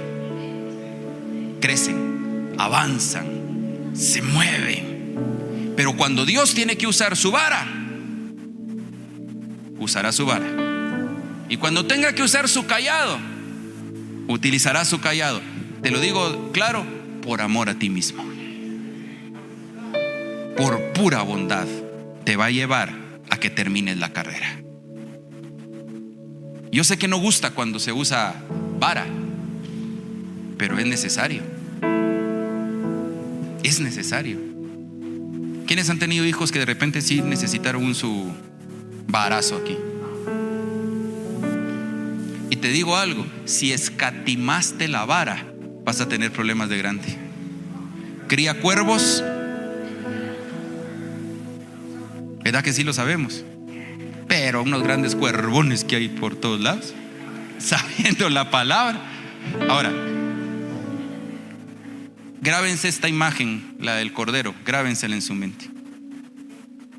Crecen, avanzan, se mueven. Pero cuando Dios tiene que usar su vara, usará su vara. Y cuando tenga que usar su cayado, utilizará su cayado. Te lo digo claro, por amor a ti mismo. Por pura bondad te va a llevar a que termines la carrera. Yo sé que no gusta cuando se usa vara, pero es necesario. Es necesario. ¿Quiénes han tenido hijos que de repente sí necesitaron su varazo aquí? Y te digo algo: si escatimaste la vara, vas a tener problemas de grande. Cría cuervos, ¿verdad que sí lo sabemos? Pero unos grandes cuervones que hay por todos lados, sabiendo la palabra. Ahora, grábense esta imagen, la del cordero, grábensela en su mente.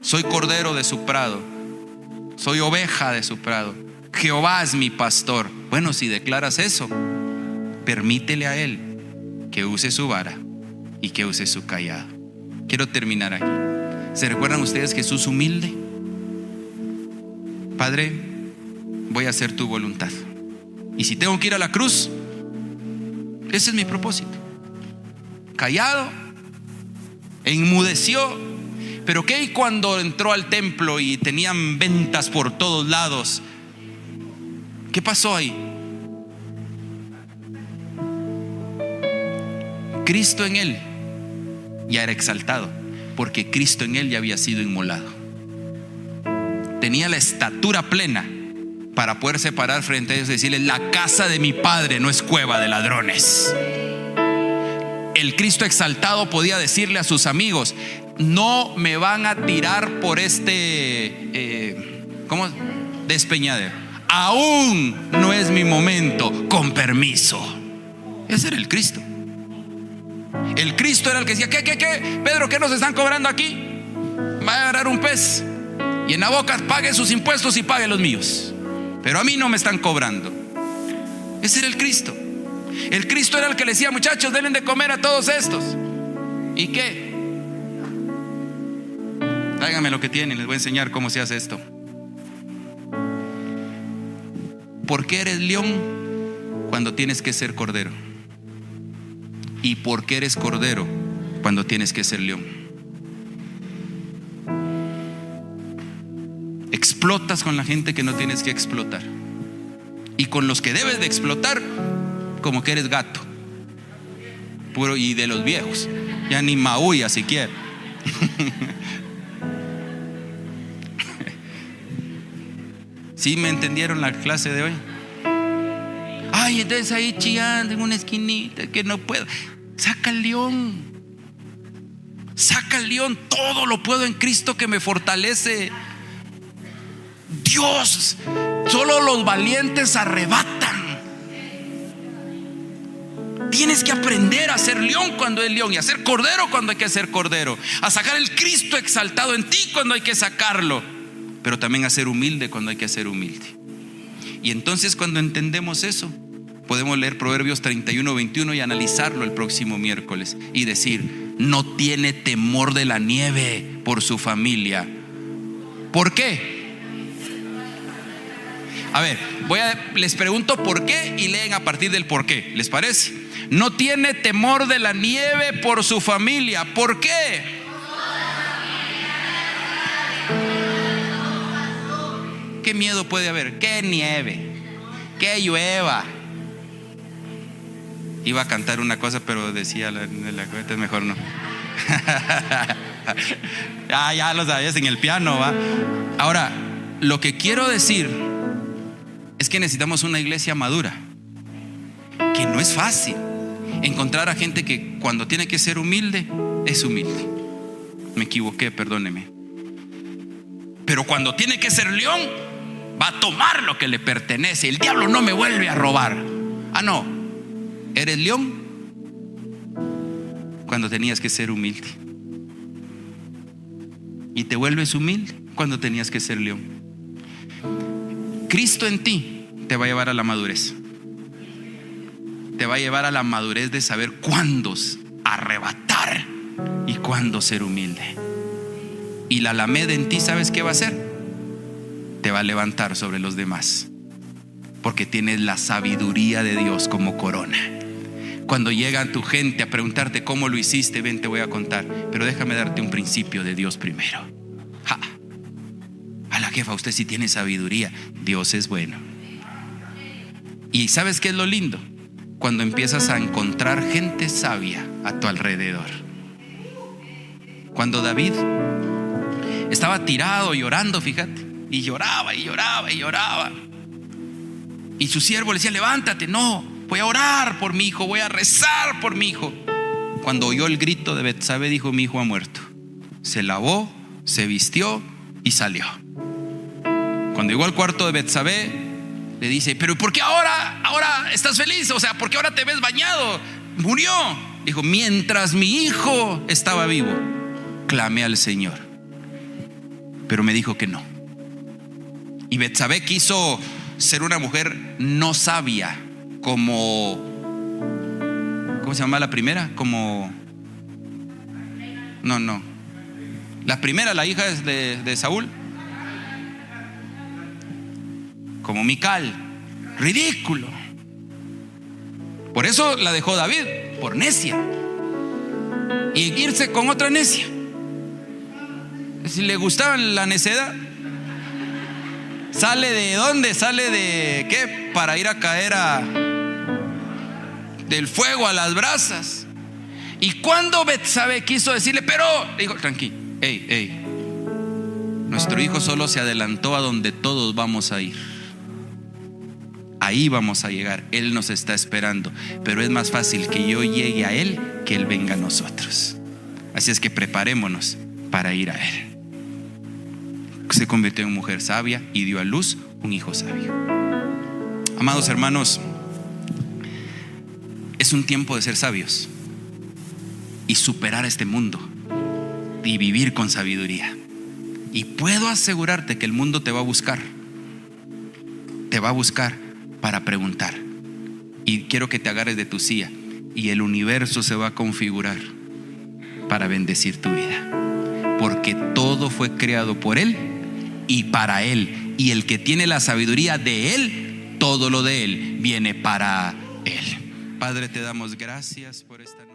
Soy cordero de su prado, soy oveja de su prado. Jehová es mi pastor. Bueno, si declaras eso, permítele a Él que use su vara y que use su cayado. Quiero terminar aquí. ¿Se recuerdan ustedes Jesús humilde? Padre, voy a hacer tu voluntad. Y si tengo que ir a la cruz, ese es mi propósito. Callado, enmudeció. Pero ¿qué cuando entró al templo y tenían ventas por todos lados? ¿Qué pasó ahí? Cristo en él ya era exaltado, porque Cristo en él ya había sido inmolado. Tenía la estatura plena para poderse parar frente a ellos y decirles: la casa de mi padre no es cueva de ladrones. El Cristo exaltado podía decirle a sus amigos: no me van a tirar por ¿cómo? Despeñadero. Aún no es mi momento, con permiso. Ese era el Cristo. El Cristo era el que decía: ¿Qué? Pedro, ¿qué nos están cobrando aquí? Va a agarrar un pez y en la boca pague sus impuestos y pague los míos, pero a mí no me están cobrando. Ese era el Cristo. El Cristo era el que le decía: muchachos, deben de comer a todos estos. ¿Y qué? Tráiganme lo que tienen, les voy a enseñar cómo se hace esto. ¿Por qué eres león cuando tienes que ser cordero? ¿Y por qué eres cordero cuando tienes que ser león? Explotas con la gente que no tienes que explotar, y con los que debes de explotar, como que eres gato puro, y de los viejos ya ni maulla siquiera. ¿Sí me entendieron la clase de hoy? Ay, entonces ahí chillando en una esquinita que no puedo. Saca el león. Saca el león. Todo lo puedo en Cristo que me fortalece. Dios, solo los valientes arrebatan. Tienes que aprender a ser león cuando es león, y a ser cordero cuando hay que ser cordero, a sacar el Cristo exaltado en ti cuando hay que sacarlo, pero también a ser humilde cuando hay que ser humilde. Y entonces, cuando entendemos eso, podemos leer Proverbios 31:21 y analizarlo el próximo miércoles y decir: no tiene temor de la nieve por su familia. ¿Por qué? A ver, les pregunto por qué y leen a partir del por qué. ¿Les parece? No tiene temor de la nieve por su familia. ¿Por qué? ¿Qué miedo puede haber? ¿Qué nieve? ¿Qué llueva? Iba a cantar una cosa, pero decía la cuenta, mejor no. Ya lo sabías en el piano, ¿va? Ahora, lo que quiero decir es que necesitamos una iglesia madura, que no es fácil. encontrar a gente que cuando tiene que ser humilde, es humilde. Me equivoqué, perdóneme. Pero cuando tiene que ser león, va a tomar lo que le pertenece. El diablo no me vuelve a robar. Ah, no, eres león cuando tenías que ser humilde, y te vuelves humilde cuando tenías que ser león. Cristo en ti te va a llevar a la madurez. Te va a llevar a la madurez de saber cuándo arrebatar y cuándo ser humilde. Y la Alameda en ti, ¿sabes qué va a hacer? Te va a levantar sobre los demás, porque tienes la sabiduría de Dios como corona. Cuando llega tu gente a preguntarte cómo lo hiciste, ven, te voy a contar, pero déjame darte un principio de Dios primero. A la jefa, usted sí tiene sabiduría. Dios es bueno. Y ¿sabes qué es lo lindo? Cuando empiezas a encontrar gente sabia a tu alrededor. Cuando David estaba tirado llorando, fíjate, y lloraba y lloraba y lloraba, y su siervo le decía: levántate, no, voy a orar por mi hijo, voy a rezar por mi hijo. Cuando oyó el grito de Betsabé, dijo: mi hijo ha muerto. Se lavó, se vistió y salió. Cuando llegó al cuarto de Betsabé, le dice: pero ¿por qué ahora estás feliz? O sea, ¿por qué ahora te ves bañado? Murió. Dijo: mientras mi hijo estaba vivo, clamé al Señor, pero me dijo que no. Y Betsabé quiso ser una mujer no sabia, como, ¿cómo se llama la primera? No. La primera, la hija de Saúl, como Mical. Ridículo. Por eso la dejó David, por necia. Y irse con otra necia. Si le gustaba la necedad. ¿Sale de dónde? ¿Sale de qué? Para ir a caer del fuego a las brasas. Y cuando Betsabé quiso decirle, pero dijo: tranquilo, nuestro hijo solo se adelantó a donde todos vamos a ir. Ahí vamos a llegar. Él nos está esperando, pero es más fácil que yo llegue a él que él venga a nosotros. Así es que preparémonos para ir a él. Se convirtió en mujer sabia y dio a luz un hijo sabio. Amados hermanos, es un tiempo de ser sabios y superar este mundo y vivir con sabiduría. Y puedo asegurarte que el mundo te va a buscar. Te va a buscar para preguntar. Y quiero que te agarres de tu silla, y el universo se va a configurar para bendecir tu vida, porque todo fue creado por Él y para Él. Y el que tiene la sabiduría de Él, todo lo de Él viene para Él. Padre, te damos gracias por esta noche.